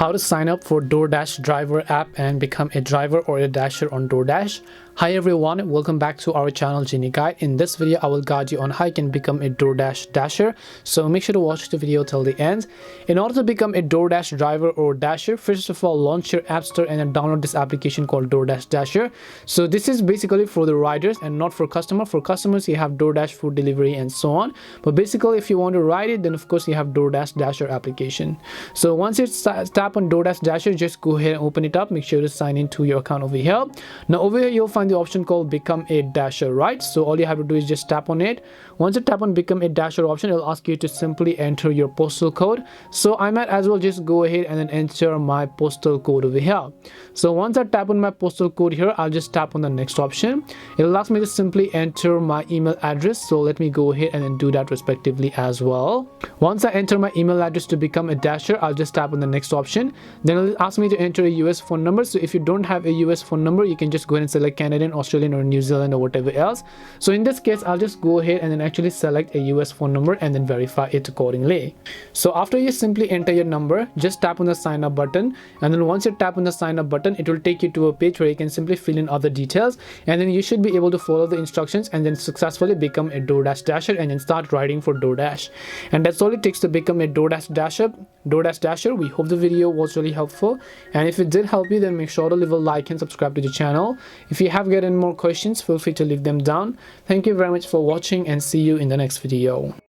How to sign up for DoorDash driver app and become a driver or a dasher on DoorDash. Hi everyone, welcome back to our channel Genie Guide. In this video I will guide you on how you can become a DoorDash dasher, so make sure to watch the video till the end. In order to become a DoorDash driver or dasher, first of all launch your app store and then download this application called DoorDash Dasher. So this is basically for the riders and not for customer. For customers you have DoorDash food delivery and so on, but basically if you want to ride it, then of course you have DoorDash Dasher application. So once you tap on DoorDash Dasher, just go ahead and open it up. Make sure to sign into your account over here. Now over here you'll find the option called become a dasher, right? So all you have to do is just tap on it. Once you tap on become a dasher option, it'll ask you to simply enter your postal code. So I might as well just go ahead and then enter my postal code over here. So once I tap on my postal code here, I'll just tap on the next option. It'll ask me to simply enter my email address, so let me go ahead and then do that respectively as well. Once I enter my email address to become a dasher, I'll just tap on the next option. Then it'll ask me to enter a US phone number. So if you don't have a US phone number, you can just go ahead and select Canadian, Australian or New Zealand or whatever else. So in this case I'll just go ahead and then actually select a US phone number and then verify it accordingly. So after you simply enter your number, just tap on the sign up button, and then once you tap on the sign up button, it will take you to a page where you can simply fill in other details, and then you should be able to follow the instructions and then successfully become a DoorDash dasher and then start riding for DoorDash. And that's all it takes to become a DoorDash dasher. We hope the video was really helpful, and if it did help you, then make sure to leave a like and subscribe to the channel. If you have got any more questions, feel free to leave them down. Thank you very much for watching and see you in the next video.